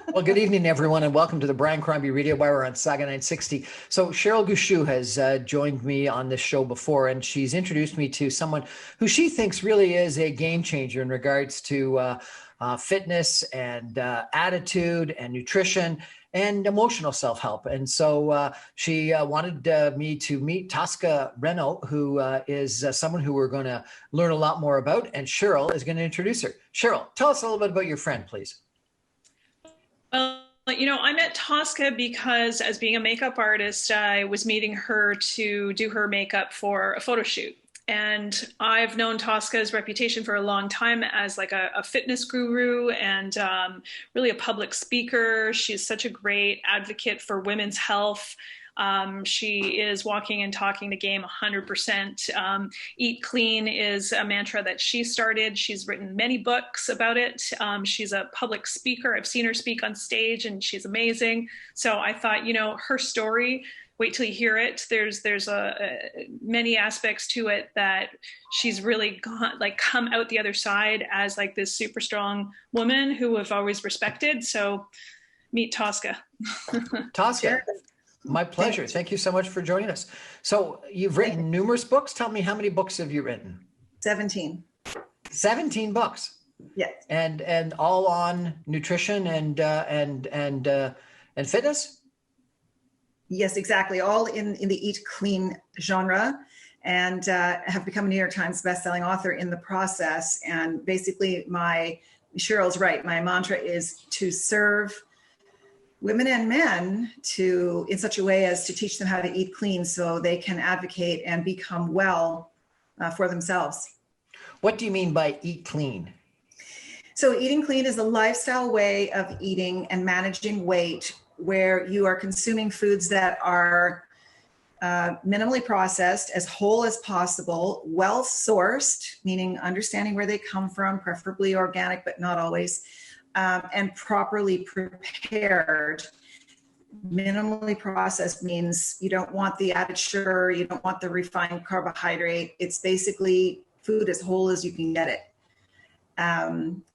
Well, good evening, everyone, and welcome to the Brian Crombie Radio Hour on Saga 960. So Cheryl Gouchou has joined me on this show before, and she's introduced me to someone who she thinks really is a game changer in regards to fitness and attitude and nutrition and emotional self-help. And so she wanted me to meet Tosca Reno, who is someone who we're going to learn a lot more about, and Cheryl is going to introduce her. Cheryl, tell us a little bit about your friend, please. Well, I met Tosca because as being a makeup artist, I was meeting her to do her makeup for a photo shoot. And I've known Tosca's reputation for a long time as like a fitness guru and really a public speaker. She's such a great advocate for women's health. She is walking and talking the game 100%. Eat clean is a mantra that she started. She's written many books about it. She's a public speaker. I've seen her speak on stage and she's amazing. So I thought, her story, wait till you hear it. There's many aspects to it that she's really come out the other side as like this super strong woman who I've always respected. So meet Tosca. Tosca. My pleasure. Thank you so much for joining us. So you've written numerous books. Tell me, how many books have you written? 17. 17 books. Yes. And all on nutrition and fitness? Yes, exactly. All in the eat clean genre, and have become a New York Times bestselling author in the process. And basically Cheryl's right. My mantra is to serve women and men in such a way as to teach them how to eat clean so they can advocate and become well for themselves. What do you mean by eat clean? So eating clean is a lifestyle way of eating and managing weight where you are consuming foods that are minimally processed, as whole as possible, well sourced, meaning understanding where they come from, preferably organic, but not always, and properly prepared. Minimally processed means you don't want the added sugar, you don't want the refined carbohydrate. It's basically food as whole as you can get it.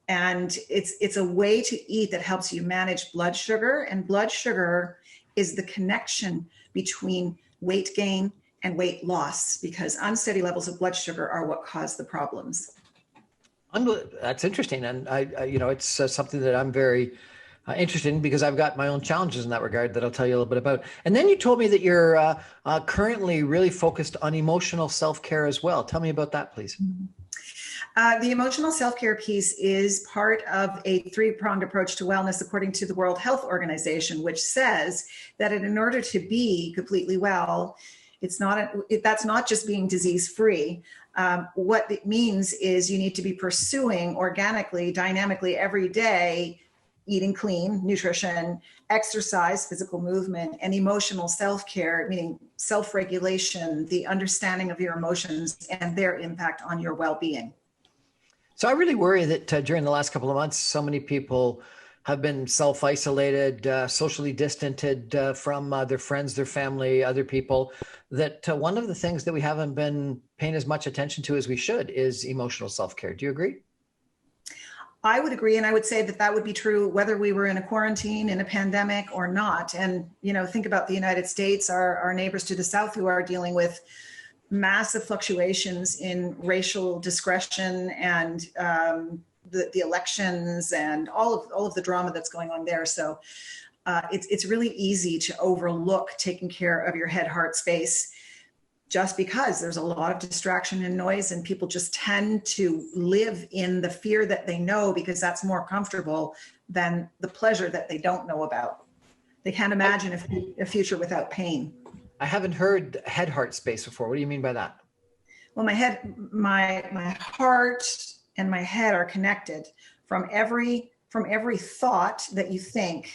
And it's a way to eat that helps you manage blood sugar, and blood sugar is the connection between weight gain and weight loss, because unsteady levels of blood sugar are what cause the problems. That's interesting. And it's something that I'm very interested in because I've got my own challenges in that regard that I'll tell you a little bit about. And then you told me that you're currently really focused on emotional self-care as well. Tell me about that, please. The emotional self-care piece is part of a three-pronged approach to wellness, according to the World Health Organization, which says that in order to be completely well, that's not just being disease-free. What it means is you need to be pursuing organically, dynamically every day, eating clean, nutrition, exercise, physical movement, and emotional self-care, meaning self-regulation, the understanding of your emotions and their impact on your well-being. So I really worry that during the last couple of months, so many people have been self-isolated, socially distanced from their friends, their family, other people, that one of the things that we haven't been paying as much attention to as we should is emotional self-care. Do you agree? I would agree. And I would say that would be true whether we were in a quarantine, in a pandemic or not. And, think about the United States, our neighbors to the south who are dealing with massive fluctuations in racial discretion and the elections and all of the drama that's going on there. So it's really easy to overlook taking care of your head, heart space, just because there's a lot of distraction and noise, and people just tend to live in the fear that they know because that's more comfortable than the pleasure that they don't know about. They can't imagine a future without pain. I haven't heard head heart space before. What do you mean by that? Well, my heart and my head are connected. From every thought that you think,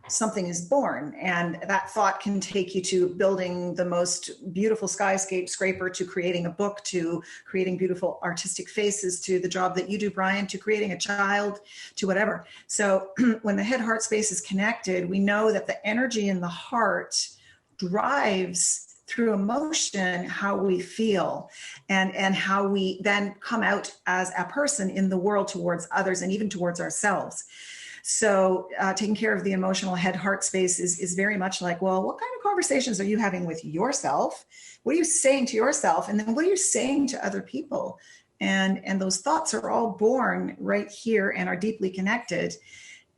something is born, and that thought can take you to building the most beautiful skyscraper, to creating a book, to creating beautiful artistic faces, to the job that you do, Brian, to creating a child, to whatever. So when the head heart space is connected, we know that the energy in the heart drives through emotion how we feel and how we then come out as a person in the world towards others and even towards ourselves. So taking care of the emotional head-heart space is very much like, well, what kind of conversations are you having with yourself? What are you saying to yourself? And then what are you saying to other people? And those thoughts are all born right here and are deeply connected.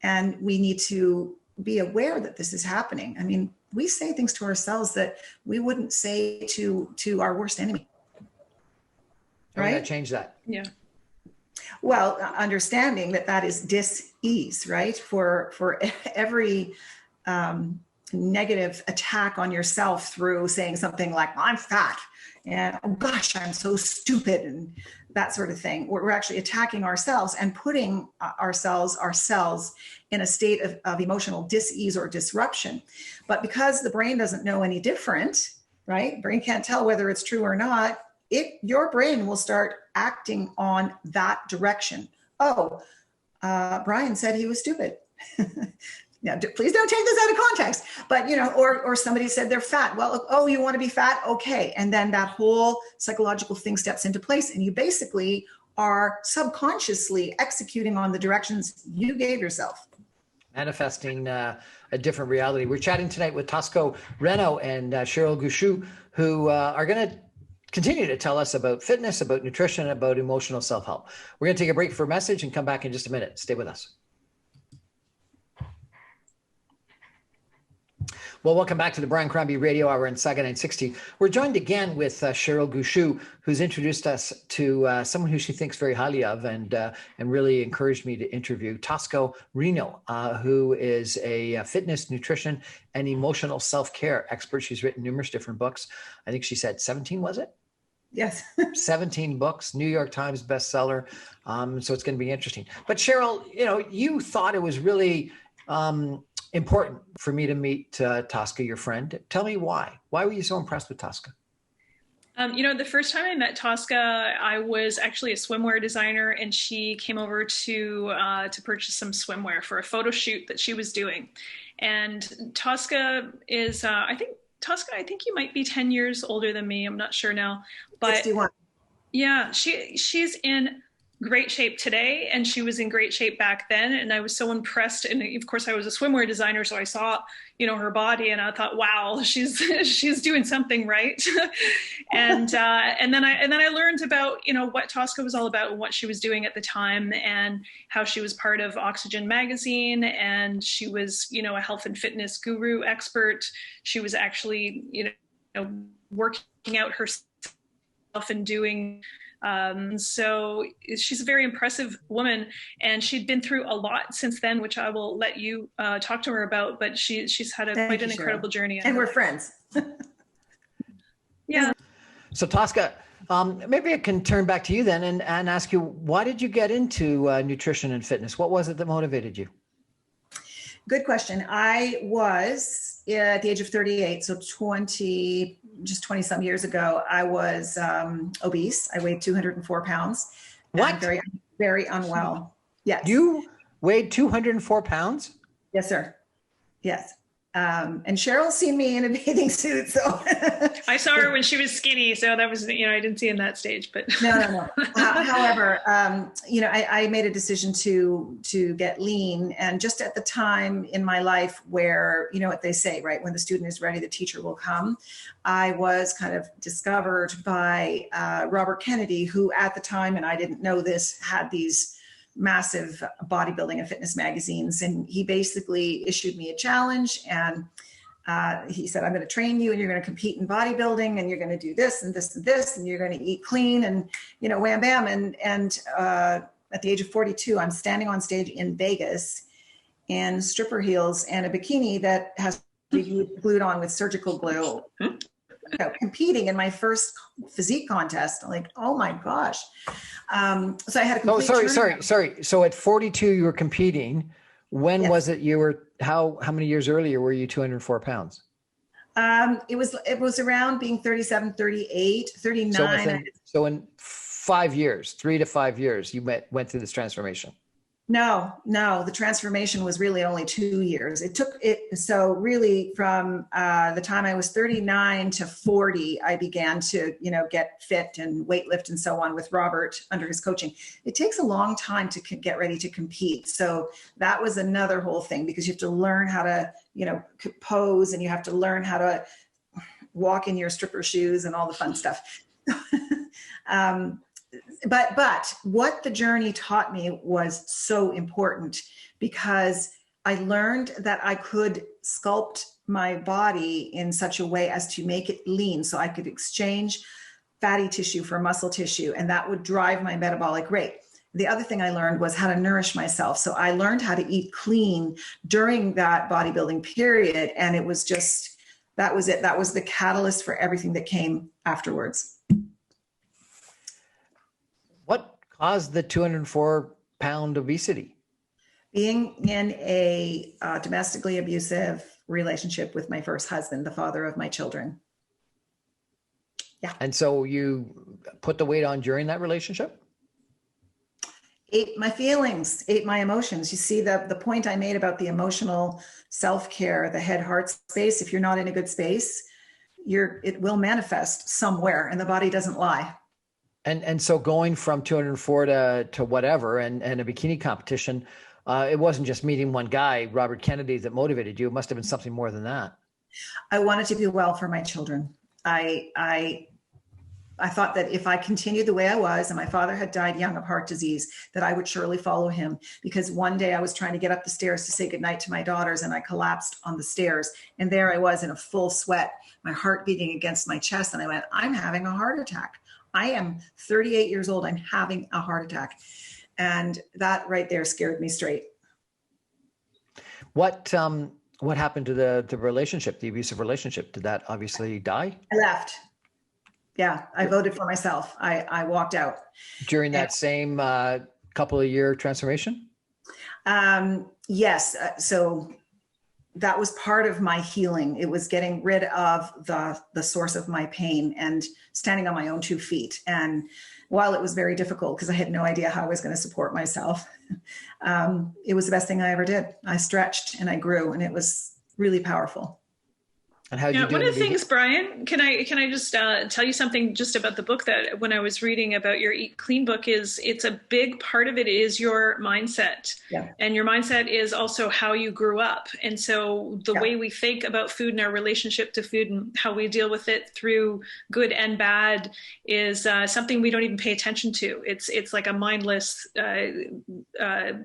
And we need to be aware that this is happening. I mean, we say things to ourselves that we wouldn't say to our worst enemy. How right? Change that. Yeah. Well, understanding that is dis-ease, right? For every negative attack on yourself through saying something like, I'm fat, and oh gosh, I'm so stupid, and that sort of thing. We're actually attacking ourselves and putting ourselves in a state of emotional dis-ease or disruption. But because the brain doesn't know any different, right? Brain can't tell whether it's true or not. Your brain will start acting on that direction. Oh, Brian said he was stupid. Now, please don't take this out of context, but or somebody said they're fat. Well, oh, you want to be fat? Okay. And then that whole psychological thing steps into place, and you basically are subconsciously executing on the directions you gave yourself. Manifesting a different reality. We're chatting tonight with Tosca Reno and Cheryl Gouchou, who are going to continue to tell us about fitness, about nutrition, about emotional self-help. We're going to take a break for a message and come back in just a minute. Stay with us. Well, welcome back to the Brian Crombie Radio Hour in Saga 960. We're joined again with Cheryl Gouchou, who's introduced us to someone who she thinks very highly of and really encouraged me to interview, Tosca Reno, who is a fitness, nutrition, and emotional self-care expert. She's written numerous different books. I think she said 17, was it? Yes. 17 books, New York Times bestseller. So it's going to be interesting. But Cheryl, you thought it was really important for me to meet Tosca, your friend. Tell me why. Why were you so impressed with Tosca? The first time I met Tosca, I was actually a swimwear designer, and she came over to purchase some swimwear for a photo shoot that she was doing. And Tosca is, I think you might be 10 years older than me. I'm not sure now, but 61. Yeah, she's in great shape today, and she was in great shape back then. And I was so impressed. And of course, I was a swimwear designer, so I saw, her body, and I thought, wow, she's doing something right. and then I learned about what Tosca was all about and what she was doing at the time, and how she was part of Oxygen magazine, and she was a health and fitness guru expert. She was actually working out herself and doing. So she's a very impressive woman, and she'd been through a lot since then, which I will let you talk to her about, but she's had quite an incredible journey. And we're friends. Yeah. So Tosca, maybe I can turn back to you then and ask you, why did you get into nutrition and fitness? What was it that motivated you? Good question. I was at the age of 38, so 20 some years ago, I was obese. I weighed 204 pounds. What? Very, very unwell. Yes. You weighed 204 pounds? Yes, sir. Yes. And Cheryl's seen me in a bathing suit, so I saw her when she was skinny, so that was, I didn't see in that stage, but no. However, I made a decision to get lean, and just at the time in my life where, what they say, right? When the student is ready, the teacher will come. I was kind of discovered by Robert Kennedy, who at the time, and I didn't know this, had these massive bodybuilding and fitness magazines. And he basically issued me a challenge, and he said, I'm going to train you, and you're going to compete in bodybuilding, and you're going to do this and this and this, and you're going to eat clean, and, wham, bam. And at the age of 42, I'm standing on stage in Vegas in stripper heels and a bikini that has to be glued on with surgical glue. Competing in my first physique contest. I'm like, oh my gosh. So I had a complete sorry. So at 42, you were competing. When was it you were, how many years earlier were you 204 pounds? It was around being 37, 38, 39. So in 5 years, 3 to 5 years, you went through this transformation. No, the transformation was really only 2 years. It took it. So really from the time I was 39 to 40, I began to, get fit and weightlift and so on with Robert under his coaching. It takes a long time to get ready to compete. So that was another whole thing, because you have to learn how to, pose, and you have to learn how to walk in your stripper shoes and all the fun stuff. But what the journey taught me was so important, because I learned that I could sculpt my body in such a way as to make it lean, so I could exchange fatty tissue for muscle tissue, and that would drive my metabolic rate. The other thing I learned was how to nourish myself. So I learned how to eat clean during that bodybuilding period. And it was just, that was it. That was the catalyst for everything that came afterwards. What caused the 204-pound obesity? Being in a domestically abusive relationship with my first husband, the father of my children. Yeah. And so you put the weight on during that relationship? Ate my feelings, ate my emotions. You see the point I made about the emotional self-care, the head-heart space. If you're not in a good space, it will manifest somewhere, and the body doesn't lie. And so going from 204 to whatever and a bikini competition, it wasn't just meeting one guy, Robert Kennedy, that motivated you. It must have been something more than that. I wanted to do well for my children. I thought that if I continued the way I was, and my father had died young of heart disease, that I would surely follow him. Because one day I was trying to get up the stairs to say goodnight to my daughters, and I collapsed on the stairs. And there I was in a full sweat, my heart beating against my chest. And I went, I'm having a heart attack. I am 38 years old. I'm having a heart attack. And that right there scared me straight. What happened to the relationship, the abusive relationship? Did that obviously die? I left. Yeah, I voted for myself. I walked out. During that same couple of year transformation? Yes. So that was part of my healing. It was getting rid of the source of my pain and standing on my own 2 feet. And while it was very difficult, because I had no idea how I was going to support myself, it was the best thing I ever did. I stretched and I grew, and it was really powerful. And how did you do? One of the things, Brian, can I just tell you something just about the book that when I was reading about your Eat Clean book, is it's a big part of it is your mindset. Yeah. And your mindset is also how you grew up. And so the way we think about food and our relationship to food and how we deal with it through good and bad is something we don't even pay attention to. It's like a mindless way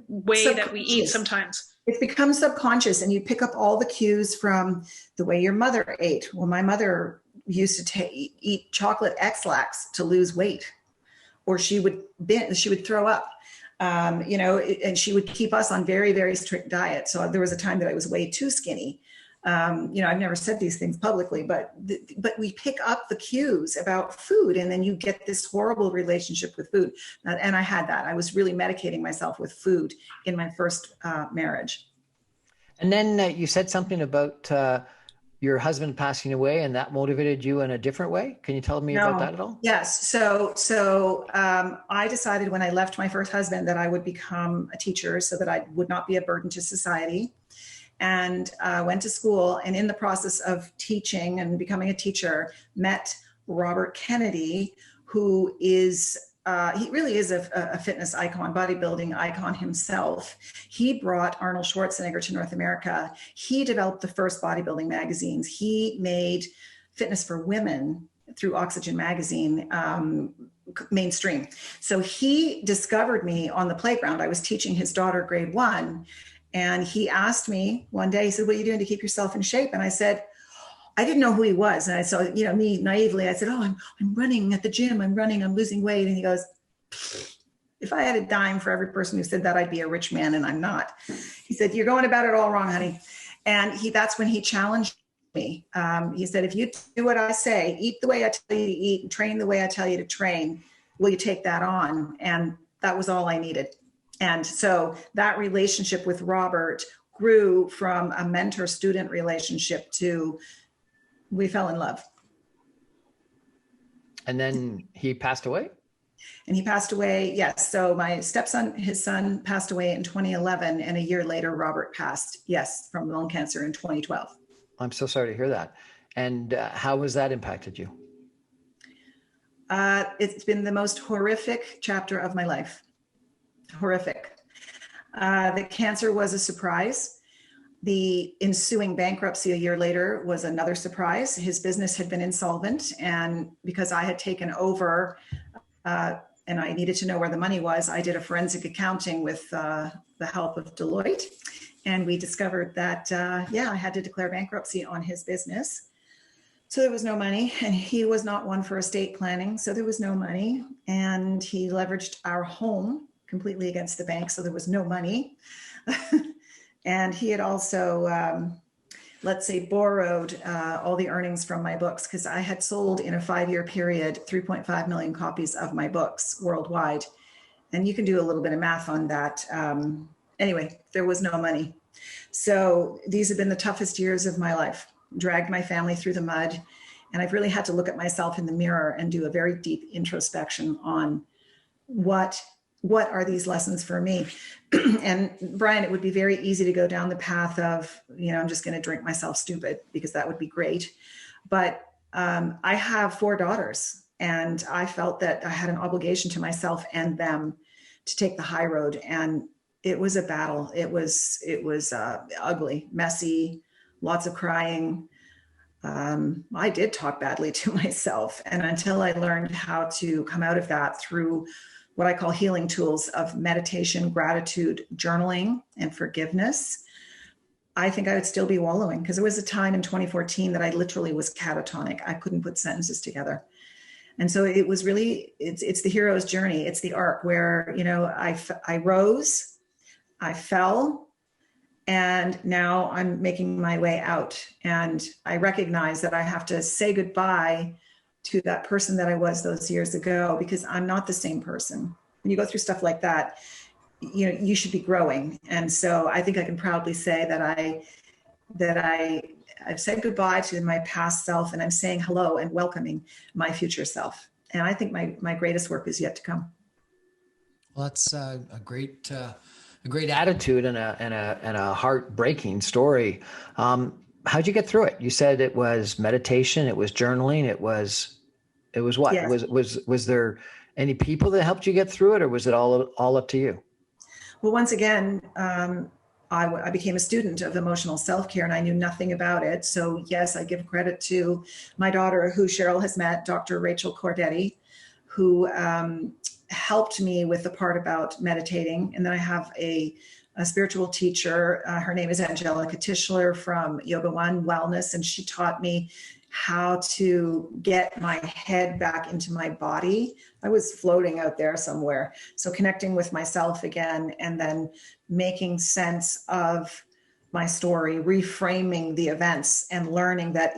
that we eat sometimes. It becomes subconscious, and you pick up all the cues from the way your mother ate. Well, my mother used to eat chocolate X-Lax to lose weight, or she would throw up, and she would keep us on very, very strict diet. So there was a time that I was way too skinny. I've never said these things publicly, but we pick up the cues about food, and then you get this horrible relationship with food. And I had that. I was really medicating myself with food in my first marriage. And then you said something about your husband passing away, and that motivated you in a different way. Can you tell me about that at all? Yes. So I decided when I left my first husband that I would become a teacher so that I would not be a burden to society. And went to school, and in the process of teaching and becoming a teacher, met Robert Kennedy, who is, he really is a fitness icon, bodybuilding icon himself. He brought Arnold Schwarzenegger to North America. He developed the first bodybuilding magazines. He made fitness for women through Oxygen magazine mainstream. So he discovered me on the playground. I was teaching his daughter grade 1. And he asked me one day, he said, what are you doing to keep yourself in shape? And I said, I didn't know who he was. And I saw, me naively, I said, I'm running at the gym. I'm losing weight. And he goes, if I had a dime for every person who said that, I'd be a rich man, and I'm not. He said, you're going about it all wrong, honey. And that's when he challenged me. He said, if you do what I say, eat the way I tell you to eat, and train the way I tell you to train, will you take that on? And that was all I needed. And so that relationship with Robert grew from a mentor-student relationship to we fell in love. And then he passed away? And he passed away. Yes. So my stepson, his son passed away in 2011. And a year later, Robert passed, yes, from lung cancer in 2012. I'm so sorry to hear that. And how has that impacted you? It's been the most horrific chapter of my life. Horrific. The cancer was a surprise. The ensuing bankruptcy a year later was another surprise. His business had been insolvent. And because I had taken over and I needed to know where the money was, I did a forensic accounting with the help of Deloitte. And we discovered that, I had to declare bankruptcy on his business. So there was no money, and he was not one for estate planning. So there was no money, and he leveraged our home completely against the bank. So there was no money. And he had also, borrowed all the earnings from my books, because I had sold in a 5-year period 3.5 million copies of my books worldwide. And you can do a little bit of math on that. Anyway, there was no money. So these have been the toughest years of my life. Dragged my family through the mud. And I've really had to look at myself in the mirror and do a very deep introspection on what are these lessons for me? And Brian, it would be very easy to go down the path of, I'm just going to drink myself stupid, because that would be great. But I have 4 daughters, and I felt that I had an obligation to myself and them to take the high road. And it was a battle. It was ugly, messy, lots of crying. I did talk badly to myself. And until I learned how to come out of that through what I call healing tools of meditation, gratitude, journaling, and forgiveness, I think I would still be wallowing, because there was a time in 2014 that I literally was catatonic. I couldn't put sentences together. And so it was really, it's the hero's journey. It's the arc where, I rose, I fell, and now I'm making my way out. And I recognize that I have to say goodbye to that person that I was those years ago, because I'm not the same person. When you go through stuff like that, you should be growing. And so I think I can proudly say that I've said goodbye to my past self, and I'm saying hello and welcoming my future self. And I think my greatest work is yet to come. Well, that's a great attitude and a heartbreaking story. How'd you get through it? You said it was meditation, it was journaling, it was what? Yes. Was there any people that helped you get through it, or was it all up to you? Well, once again, I became a student of emotional self-care, and I knew nothing about it. So yes, I give credit to my daughter, who Cheryl has met, Dr. Rachel Cordetti, who helped me with the part about meditating. And then I have a spiritual teacher. Her name is Angelica Tischler from Yoga One Wellness, and she taught me how to get my head back into my body. I was floating out there somewhere. So connecting with myself again, and then making sense of my story, reframing the events, and learning that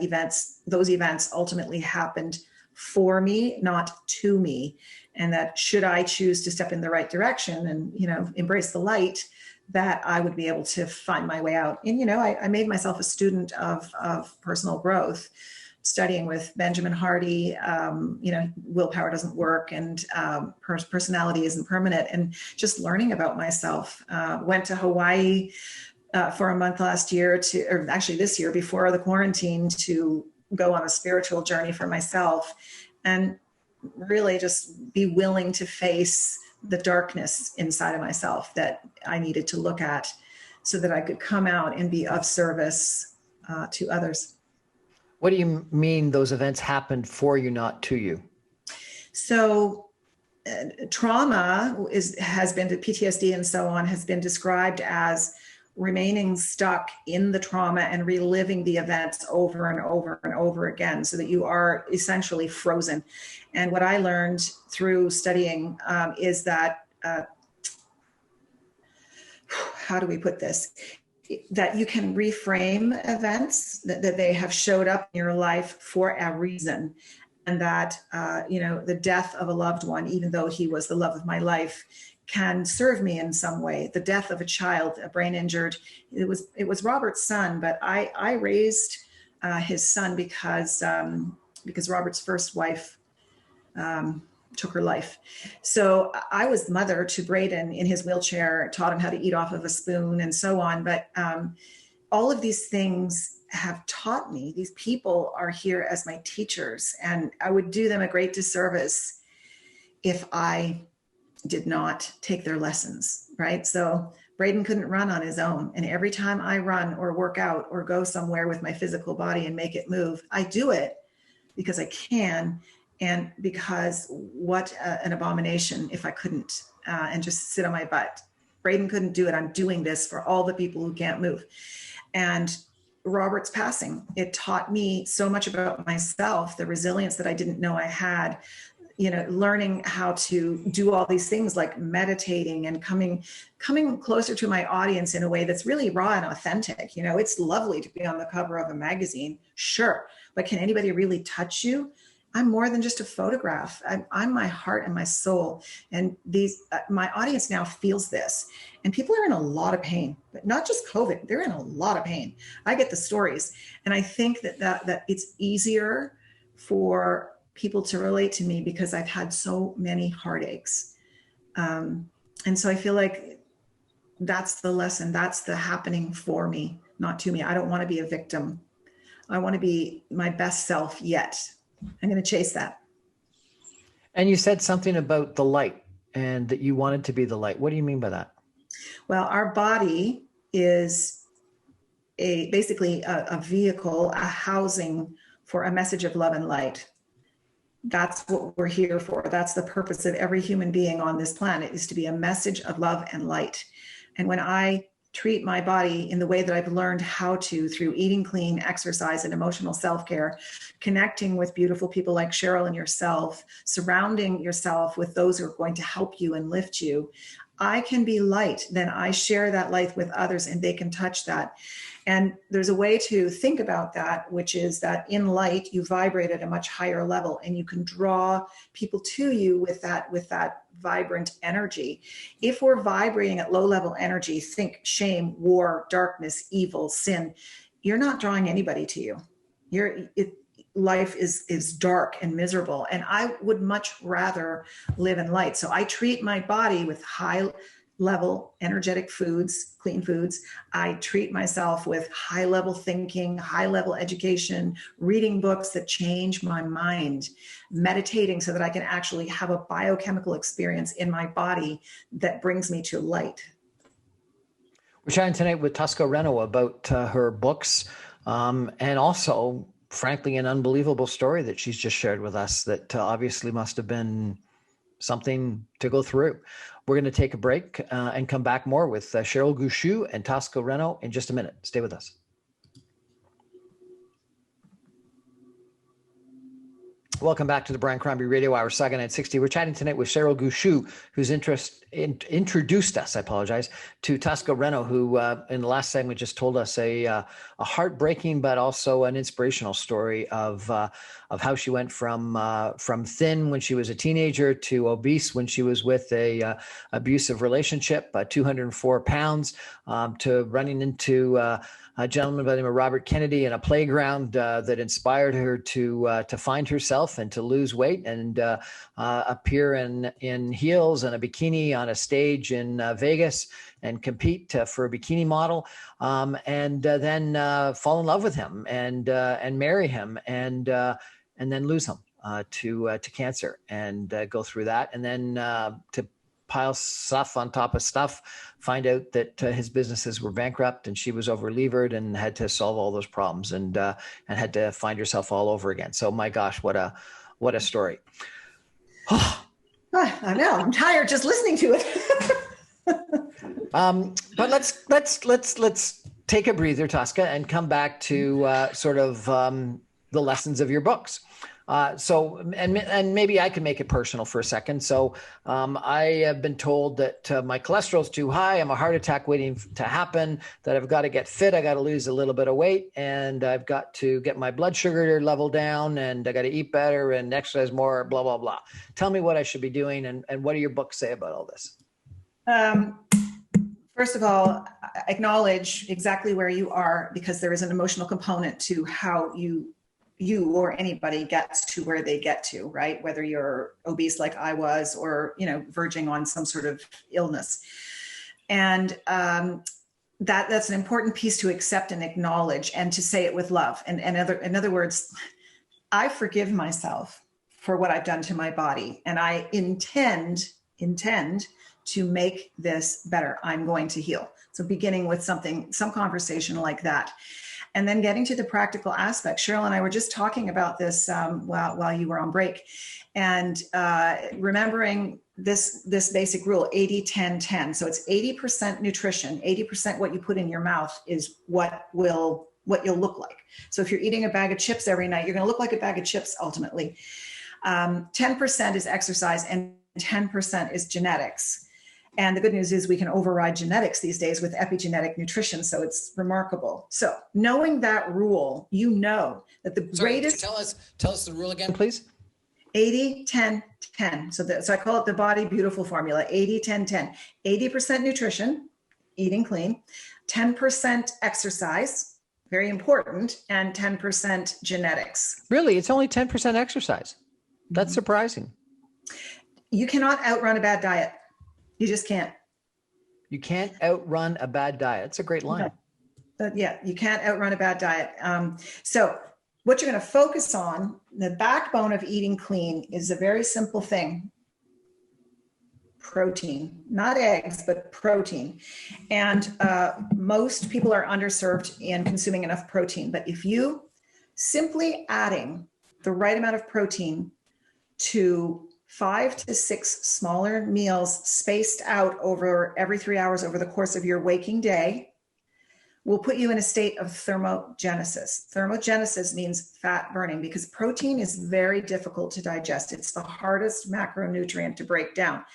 those events ultimately happened for me, not to me. And that should I choose to step in the right direction and, embrace the light, that I would be able to find my way out. And, I made myself a student of personal growth, studying with Benjamin Hardy, willpower doesn't work, and personality isn't permanent, and just learning about myself. Went to Hawaii for a month last year or actually this year before the quarantine, to go on a spiritual journey for myself, and really just be willing to face the darkness inside of myself that I needed to look at, so that I could come out and be of service to others. What do you mean those events happened for you, not to you? So trauma has been, PTSD and so on, has been described as remaining stuck in the trauma and reliving the events over and over and over again, so that you are essentially frozen. And what I learned through studying is that, how do we put this? That you can reframe events, that they have showed up in your life for a reason. And that, the death of a loved one, even though he was the love of my life, can serve me in some way. The death of a child, a brain injured, it was Robert's son, but I raised his son because Robert's first wife took her life. So I was mother to Braden in his wheelchair, taught him how to eat off of a spoon and so on. But all of these things have taught me, these people are here as my teachers, and I would do them a great disservice if I did not take their lessons, right? So Braden couldn't run on his own. And every time I run or work out or go somewhere with my physical body and make it move, I do it because I can. And because what an abomination if I couldn't and just sit on my butt. Braden couldn't do it. I'm doing this for all the people who can't move. And Robert's passing, it taught me so much about myself, the resilience that I didn't know I had, learning how to do all these things like meditating and coming closer to my audience in a way that's really raw and authentic. It's lovely to be on the cover of a magazine, sure, but can anybody really touch you? I'm more than just a photograph. I'm my heart and my soul. And my audience now feels this. And people are in a lot of pain, but not just COVID. They're in a lot of pain. I get the stories. And I think that it's easier for people to relate to me because I've had so many heartaches. And so I feel like that's the lesson. That's the happening for me, not to me. I don't want to be a victim. I want to be my best self yet. I'm going to chase that. And you said something about the light and that you wanted to be the light. What do you mean by that? Well, our body is basically a vehicle, a housing for a message of love and light. That's what we're here for. That's the purpose of every human being on this planet, is to be a message of love and light. And when I treat my body in the way that I've learned how to, through eating clean, exercise, and emotional self-care, connecting with beautiful people like Cheryl and yourself, surrounding yourself with those who are going to help you and lift you, I can be light. Then I share that light with others and they can touch that. And there's a way to think about that, which is that in light, you vibrate at a much higher level and you can draw people to you with that vibrant energy. If we're vibrating at low level energy, think shame, war, darkness, evil, sin, you're not drawing anybody to you. Life is dark and miserable. And I would much rather live in light. So I treat my body with high level energetic foods, clean foods. I treat myself with high level thinking, high level education, reading books that change my mind, meditating so that I can actually have a biochemical experience in my body that brings me to light. We're chatting tonight with Tosca Reno about her books and also, frankly, an unbelievable story that she's just shared with us that obviously must have been something to go through. We're going to take a break and come back more with Cheryl Gouchou and Tosca Reno in just a minute. Stay with us. Welcome back to the Brian Crombie Radio Hour, Saga 960. We're chatting tonight with Cheryl Gouchou, who's introduced us, to Tosca Reno, who in the last segment just told us a heartbreaking but also an inspirational story of how she went from thin when she was a teenager to obese when she was with a abusive relationship, 204 pounds, to running into a gentleman by the name of Robert Kennedy in a playground that inspired her to find herself and to lose weight and appear in heels and a bikini on a stage in Vegas and compete for a bikini model, and then fall in love with him and marry him and then lose him to cancer and go through that, and then to pile stuff on top of stuff, find out that his businesses were bankrupt and she was over-levered and had to solve all those problems and had to find herself all over again. So my gosh, what a story. I know, I'm tired just listening to it. But let's take a breather, Tosca, and come back to the lessons of your books. So maybe I can make it personal for a second. So I have been told that my cholesterol is too high. I'm a heart attack waiting to happen, that I've got to get fit. I got to lose a little bit of weight, and I've got to get my blood sugar level down, and I got to eat better and exercise more, blah, blah, blah. Tell me what I should be doing, and what do your books say about all this? First of all, acknowledge exactly where you are, because there is an emotional component to how you you or anybody gets to where they get to, right? Whether you're obese like I was, or, verging on some sort of illness. And that's an important piece to accept and acknowledge, and to say it with love. And in other words, I forgive myself for what I've done to my body. And I intend to make this better. I'm going to heal. So beginning with some conversation like that. And then getting to the practical aspect. Cheryl and I were just talking about this while you were on break, and remembering this basic rule, 80-10-10. So it's 80% nutrition, 80% what you put in your mouth is what you'll look like. So if you're eating a bag of chips every night, you're going to look like a bag of chips ultimately. 10% is exercise, and 10% is genetics. And the good news is we can override genetics these days with epigenetic nutrition. So it's remarkable. So knowing that rule, that the greatest... Tell us the rule again, please. 80-10-10. So I call it the Body Beautiful formula, 80-10-10. 80% nutrition, eating clean, 10% exercise, very important, and 10% genetics. Really? It's only 10% exercise? That's surprising. You cannot outrun a bad diet. You just can't. You can't outrun a bad diet. It's a great line. No. You can't outrun a bad diet. So what you're going to focus on, the backbone of eating clean, is a very simple thing. Protein, not eggs, but protein. And most people are underserved in consuming enough protein. But if you simply adding the right amount of protein to 5 to 6 smaller meals spaced out over every 3 hours over the course of your waking day will put you in a state of thermogenesis. Thermogenesis means fat burning, because protein is very difficult to digest. It's the hardest macronutrient to break down.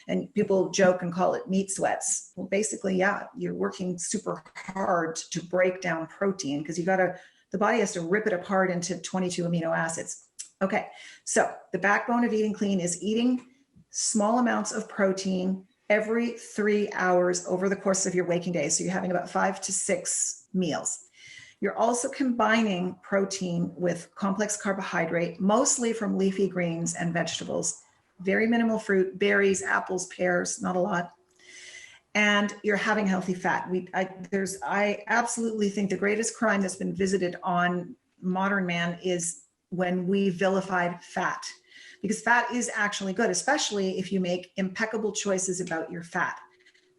And people joke and call it meat sweats. Well, basically, you're working super hard to break down protein, because the body has to rip it apart into 22 amino acids. Okay, so the backbone of eating clean is eating small amounts of protein every 3 hours over the course of your waking day. So you're having about 5 to 6 meals. You're also combining protein with complex carbohydrate, mostly from leafy greens and vegetables, very minimal fruit, berries, apples, pears, not a lot. And you're having healthy fat. I absolutely think the greatest crime that's been visited on modern man is when we vilified fat, because fat is actually good, especially if you make impeccable choices about your fat.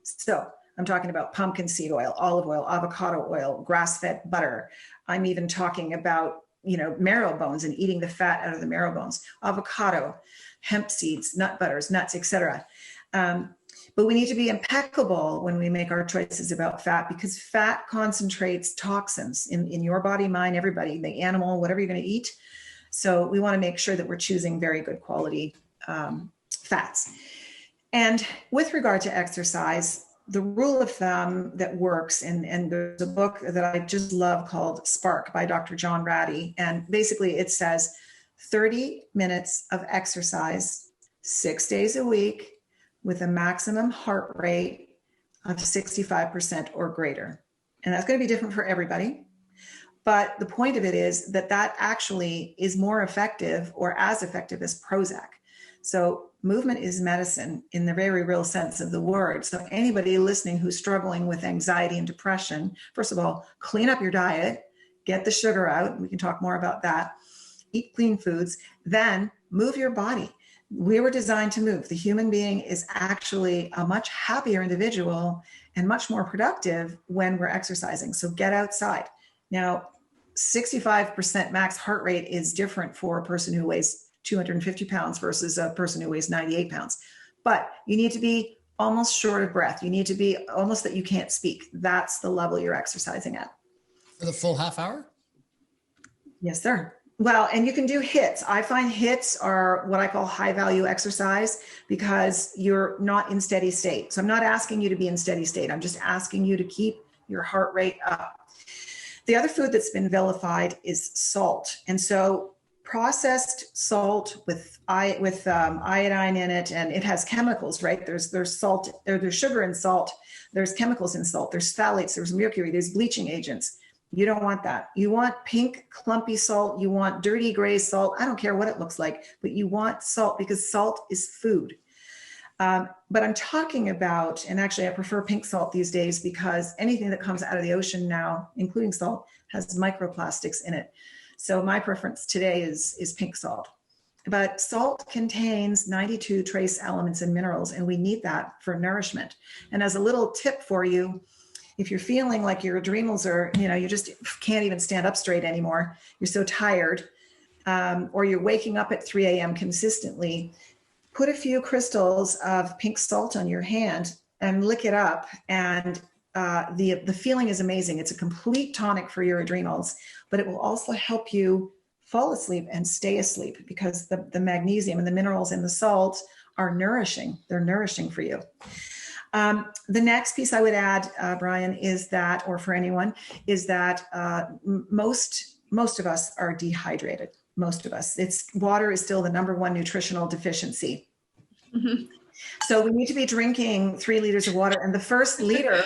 So I'm talking about pumpkin seed oil, olive oil, avocado oil, grass-fed butter. I'm even talking about, marrow bones and eating the fat out of the marrow bones, avocado, hemp seeds, nut butters, nuts, etc. But we need to be impeccable when we make our choices about fat, because fat concentrates toxins in your body, mine, everybody, the animal, whatever you're going to eat. So we want to make sure that we're choosing very good quality fats. And with regard to exercise, the rule of thumb that works, and there's a book that I just love called Spark by Dr. John Ratty. And basically it says 30 minutes of exercise 6 days a week with a maximum heart rate of 65% or greater. And that's going to be different for everybody. But the point of it is that actually is more effective, or as effective as Prozac. So movement is medicine in the very real sense of the word. So anybody listening who's struggling with anxiety and depression, first of all, clean up your diet, get the sugar out. We can talk more about that. Eat clean foods, then move your body. We were designed to move. The human being is actually a much happier individual and much more productive when we're exercising. So get outside. Now, 65% max heart rate is different for a person who weighs 250 pounds versus a person who weighs 98 pounds. But you need to be almost short of breath. You need to be almost that you can't speak. That's the level you're exercising at. For the full half hour? Yes, sir. Well, and you can do hits. I find hits are what I call high value exercise, because you're not in steady state. So I'm not asking you to be in steady state. I'm just asking you to keep your heart rate up. The other food that's been vilified is salt. And so processed salt with iodine in it, and it has chemicals, right? There's salt, there's sugar in salt, there's chemicals in salt, there's phthalates, there's mercury, there's bleaching agents. You don't want that. You want pink, clumpy salt. You want dirty gray salt. I don't care what it looks like, but you want salt because salt is food. But I'm talking about, and actually I prefer pink salt these days because anything that comes out of the ocean now, including salt, has microplastics in it. So my preference today is pink salt. But salt contains 92 trace elements and minerals, and we need that for nourishment. And as a little tip for you, if you're feeling like your adrenals are, you just can't even stand up straight anymore, you're so tired, or you're waking up at 3 a.m. consistently, put a few crystals of pink salt on your hand and lick it up. And the feeling is amazing. It's a complete tonic for your adrenals, but it will also help you fall asleep and stay asleep because the magnesium and the minerals in the salt are nourishing. They're nourishing for you. The next piece I would add, Brian, is that, or for anyone, is that most of us are dehydrated. Most of us. Water is still the number one nutritional deficiency. Mm-hmm. So we need to be drinking 3 liters of water. And the first liter,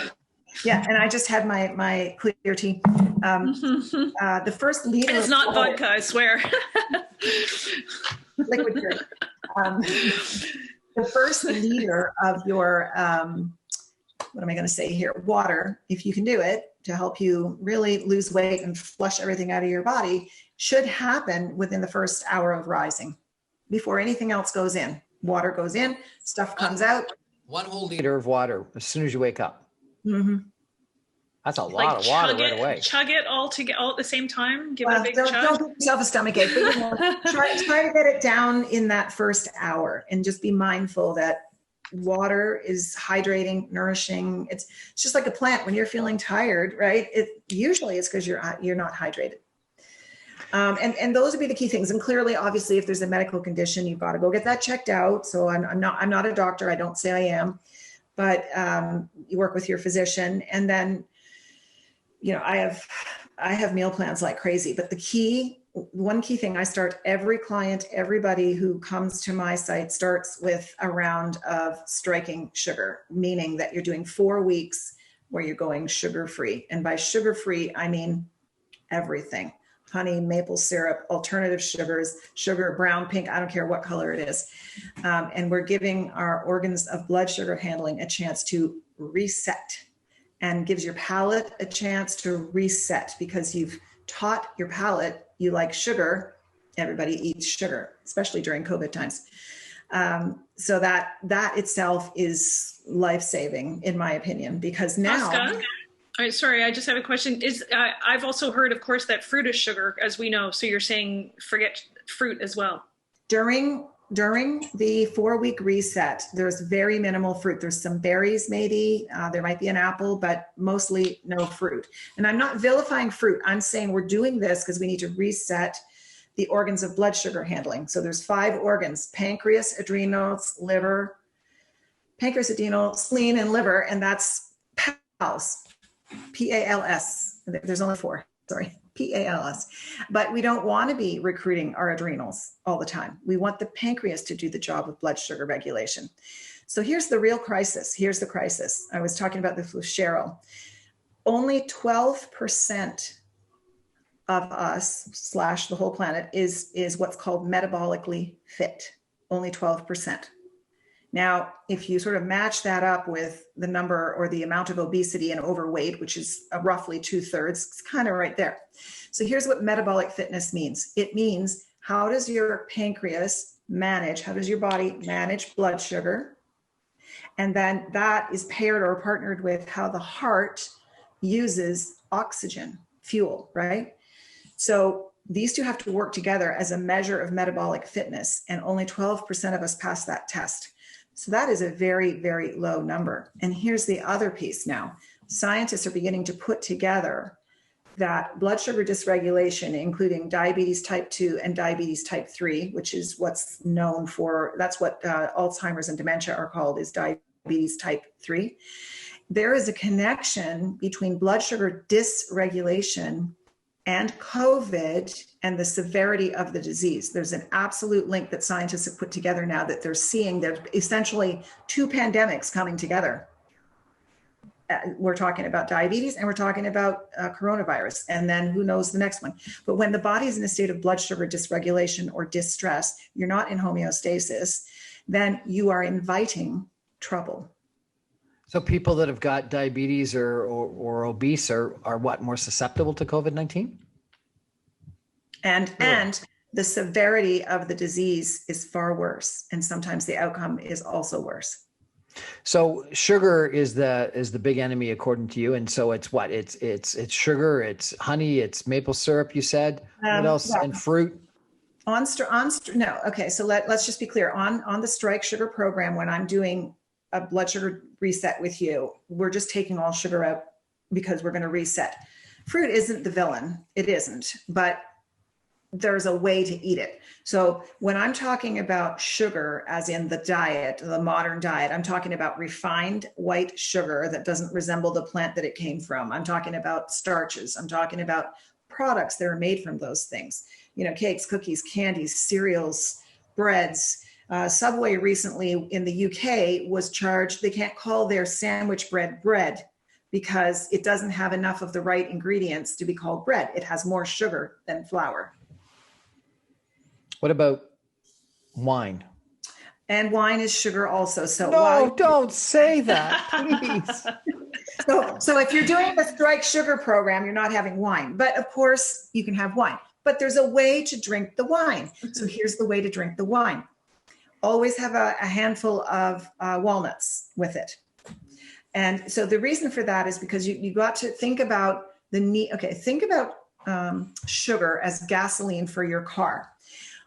and I just had my clear tea. The first liter. It's not water, vodka, I swear. Liquid drink. The first liter of your, what am I going to say here? Water, if you can do it to help you really lose weight and flush everything out of your body, should happen within the first hour of rising before anything else goes in. Water goes in, stuff comes out. 1 whole liter of water as soon as you wake up. Mm-hmm. That's a lot of water right away. Chug it all at the same time. Give it a big chug. Don't give yourself a stomachache. Try to get it down in that first hour, and just be mindful that water is hydrating, nourishing. It's just like a plant. When you're feeling tired, right? Usually it's because you're not hydrated. And those would be the key things. And clearly, obviously, if there's a medical condition, you've got to go get that checked out. So I'm not a doctor. I don't say I am, but you work with your physician. And then, I have meal plans like crazy. But one key thing I start every client, everybody who comes to my site starts with a round of striking sugar, meaning that you're doing 4 weeks where you're going sugar-free. And by sugar-free, I mean everything. Honey, maple syrup, alternative sugars, sugar, brown, pink, I don't care what color it is. And we're giving our organs of blood sugar handling a chance to reset, and gives your palate a chance to reset because you've taught your palate you like sugar. Everybody eats sugar, especially during COVID times. So that itself is life-saving, in my opinion, because now... Tosca? Sorry, I just have a question. I've also heard, of course, that fruit is sugar, as we know. So you're saying forget fruit as well. During the 4-week reset, there's very minimal fruit. There's some berries, maybe. There might be an apple, but mostly no fruit. And I'm not vilifying fruit. I'm saying we're doing this because we need to reset the organs of blood sugar handling. So there's 5 organs: pancreas, adrenals, liver, spleen, and liver. And that's PALS. PALS. There's only 4. Sorry. PALS. But we don't want to be recruiting our adrenals all the time. We want the pancreas to do the job of blood sugar regulation. So here's the real crisis. Here's the crisis. I was talking about this with Cheryl. Only 12% of us / the whole planet is what's called metabolically fit. Only 12%. Now, if you sort of match that up with the number or the amount of obesity and overweight, which is roughly 2/3, it's kind of right there. So here's what metabolic fitness means. It means, how does your pancreas manage, how does your body manage blood sugar? And then that is paired or partnered with how the heart uses oxygen, fuel, right? So these two have to work together as a measure of metabolic fitness, and only 12% of us pass that test. So that is a very, very low number. And here's the other piece now. Scientists are beginning to put together that blood sugar dysregulation, including diabetes type 2 and diabetes type 3, which is what's known for, that's what Alzheimer's and dementia are called, is diabetes type 3. There is a connection between blood sugar dysregulation and COVID and the severity of the disease. There's an absolute link that scientists have put together now that they're seeing. There's essentially 2 pandemics coming together. We're talking about diabetes, and we're talking about coronavirus, and then who knows the next one. But when the body is in a state of blood sugar dysregulation or distress, you're not in homeostasis, then you are inviting trouble. So people that have got diabetes or obese are what, more susceptible to COVID-19? And the severity of the disease is far worse, and sometimes the outcome is also worse. So sugar is the big enemy according to you, and so it's what? It's sugar, it's honey, it's maple syrup. You said what else? Well, and fruit. No, okay. So let's just be clear on the Strike Sugar program. When I'm doing a blood sugar reset with you, we're just taking all sugar out because we're going to reset. Fruit isn't the villain. It isn't, but there's a way to eat it. So when I'm talking about sugar, as in the diet, the modern diet, I'm talking about refined white sugar that doesn't resemble the plant that it came from. I'm talking about starches. I'm talking about products that are made from those things. You know, cakes, cookies, candies, cereals, breads. Subway recently in the UK was charged, they can't call their sandwich bread because it doesn't have enough of the right ingredients to be called bread. It has more sugar than flour. What about wine? And wine is sugar also. So no, don't say that, please. So if you're doing the Strike Sugar program, you're not having wine, but of course you can have wine, but there's a way to drink the wine. So here's the way to drink the wine. Always have a handful of walnuts with it. And so the reason for that is because you got to think about think about sugar as gasoline for your car.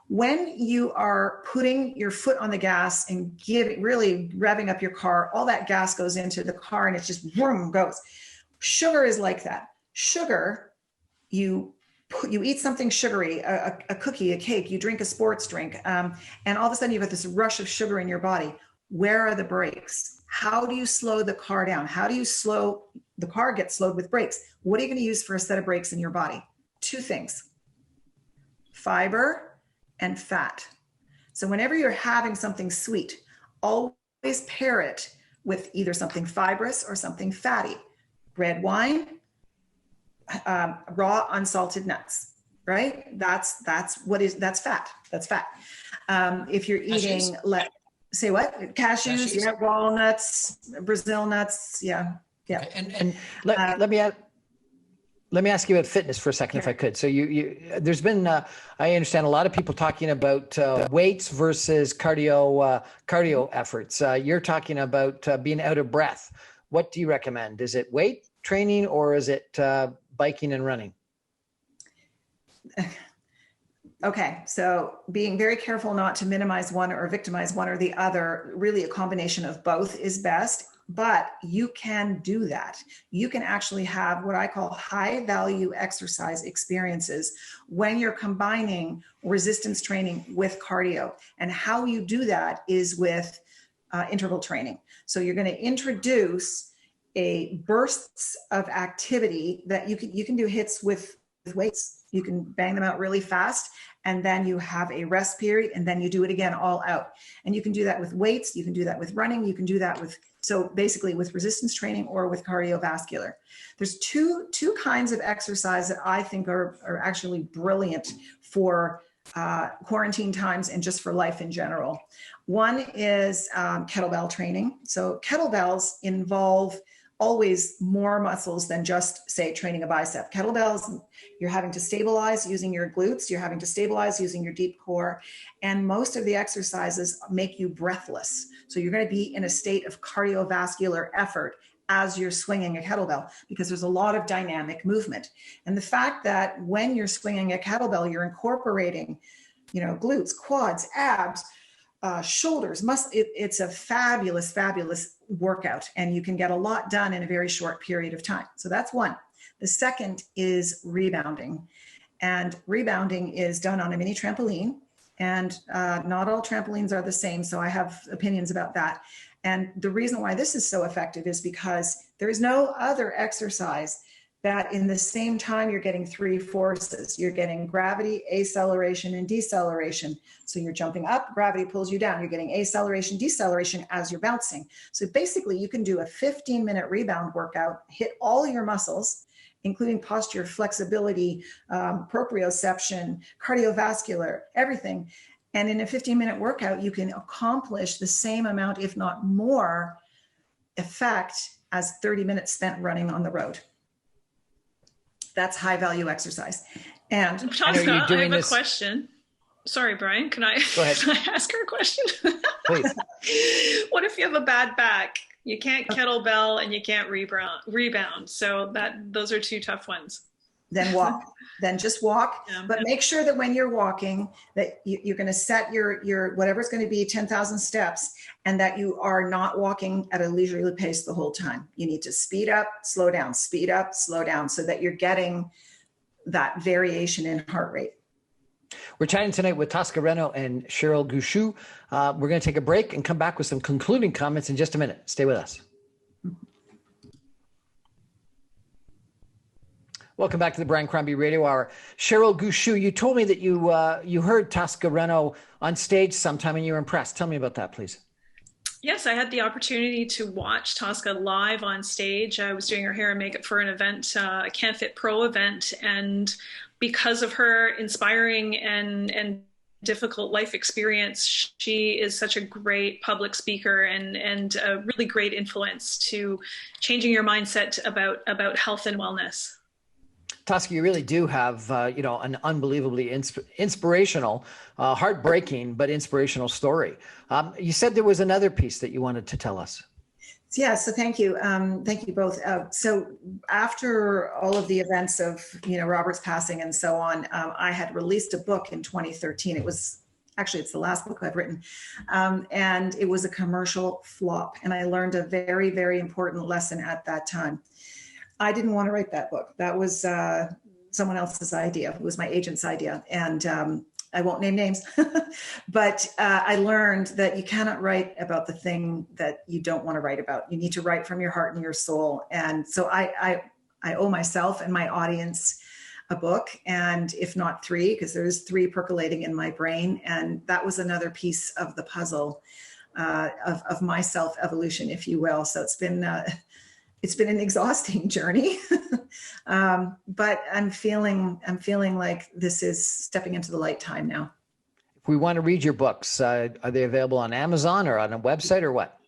When you are putting your foot on the gas and really revving up your car, all that gas goes into the car and it's just vroom goes. Sugar is like that. Sugar, you eat something sugary, a cookie, a cake, you drink a sports drink, and all of a sudden you've got this rush of sugar in your body. Where are the brakes? How do you slow the car down? How do you slow the car? Gets slowed with brakes. What are you going to use for a set of brakes in your body? Two things: fiber and fat. So whenever you're having something sweet, always pair it with either something fibrous or something fatty. Red wine, raw unsalted nuts, right? That's fat. That's fat. If you're eating, say what? Cashews, yeah, walnuts, Brazil nuts, yeah. Okay. And let me ask you about fitness for a second, if I could. So there's been, I understand a lot of people talking about weights versus cardio efforts. You're talking about being out of breath. What do you recommend? Is it weight training or is it biking and running? Okay, so being very careful not to minimize one or victimize one or the other. Really, a combination of both is best. But you can do that. You can actually have what I call high value exercise experiences when you're combining resistance training with cardio. And how you do that is with interval training. So you're going to introduce bursts of activity that you can do hits with weights. You can bang them out really fast, and then you have a rest period, and then you do it again all out. And you can do that with weights. You can do that with running. You can do that so basically with resistance training or with cardiovascular. There's two kinds of exercise that I think are actually brilliant for quarantine times and just for life in general. One is kettlebell training. So kettlebells involve always more muscles than just, say, training a bicep. Kettlebells, you're having to stabilize using your glutes, you're having to stabilize using your deep core, and most of the exercises make you breathless. So you're going to be in a state of cardiovascular effort as you're swinging a kettlebell, because there's a lot of dynamic movement. And the fact that when you're swinging a kettlebell, you're incorporating, glutes, quads, abs, shoulders, muscle. It's a fabulous, fabulous workout, and you can get a lot done in a very short period of time. So that's one. The second is rebounding, and rebounding is done on a mini trampoline, and not all trampolines are the same. So I have opinions about that. And the reason why this is so effective is because there is no other exercise that in the same time, you're getting three forces. You're getting gravity, acceleration, and deceleration. So you're jumping up, gravity pulls you down. You're getting acceleration, deceleration as you're bouncing. So basically, you can do a 15-minute rebound workout, hit all your muscles, including posture, flexibility, proprioception, cardiovascular, everything. And in a 15-minute workout, you can accomplish the same amount, if not more, effect as 30 minutes spent running on the road. That's high value exercise. And Tosca, I have a question. Sorry, Brian, can I ask her a question? Please. What if you have a bad back? You can't kettlebell and you can't rebound. So those are two tough ones. Then walk. Then just walk. Yeah. But make sure that when you're walking, that you're going to set your whatever's going to be 10,000 steps, and that you are not walking at a leisurely pace the whole time. You need to speed up, slow down, speed up, slow down, so that you're getting that variation in heart rate. We're chatting tonight with Tosca Reno and Cheryl Gouchou. We're going to take a break and come back with some concluding comments in just a minute. Stay with us. Welcome back to the Brian Crombie Radio Hour. Cheryl Gouchou, you told me that you heard Tosca Reno on stage sometime and you were impressed. Tell me about that, please. Yes, I had the opportunity to watch Tosca live on stage. I was doing her hair and makeup for an event, a Can't Fit Pro event, and because of her inspiring and difficult life experience, she is such a great public speaker and a really great influence to changing your mindset about health and wellness. Tosca, you really do have, an unbelievably inspirational, heartbreaking, but inspirational story. You said there was another piece that you wanted to tell us. Yeah, so thank you. Thank you both. So after all of the events of, Robert's passing and so on, I had released a book in 2013. It's the last book I've written. And it was a commercial flop. And I learned a very, very important lesson at that time. I didn't want to write that book. That was someone else's idea. It was my agent's idea. And I won't name names, but I learned that you cannot write about the thing that you don't want to write about. You need to write from your heart and your soul. And so I owe myself and my audience a book, and if not three, because there's three percolating in my brain. And that was another piece of the puzzle of my self-evolution, if you will. So it's been an exhausting journey, but I'm feeling like this is stepping into the light time now. If we want to read your books, are they available on Amazon or on a website or what?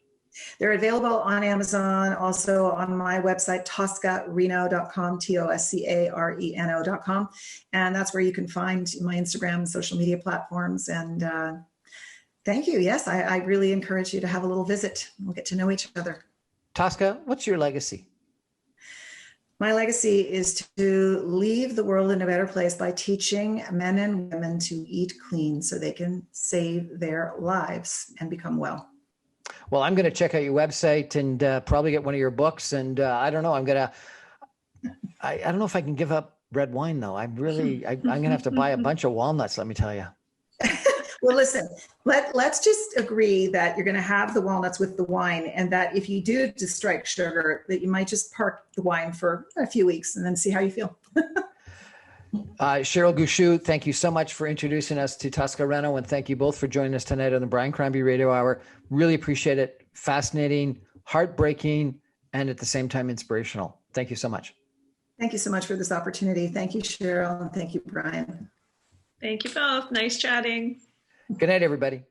They're available on Amazon, also on my website, toscareno.com, TOSCARENO.com. And that's where you can find my Instagram, social media platforms. And thank you. Yes, I really encourage you to have a little visit. We'll get to know each other. Tosca, what's your legacy? My legacy is to leave the world in a better place by teaching men and women to eat clean so they can save their lives and become well. Well, I'm going to check out your website and probably get one of your books. And I don't know, I don't know if I can give up red wine though. I'm going to have to buy a bunch of walnuts, let me tell you. Well, listen, let's just agree that you're going to have the walnuts with the wine, and that if you do just strike sugar, that you might just park the wine for a few weeks and then see how you feel. Cheryl Gouchou, thank you so much for introducing us to Tosca Reno, and thank you both for joining us tonight on the Brian Crombie Radio Hour. Really appreciate it. Fascinating, heartbreaking, and at the same time inspirational. Thank you so much. Thank you so much for this opportunity. Thank you, Cheryl, and thank you, Brian. Thank you both. Nice chatting. Good night, everybody.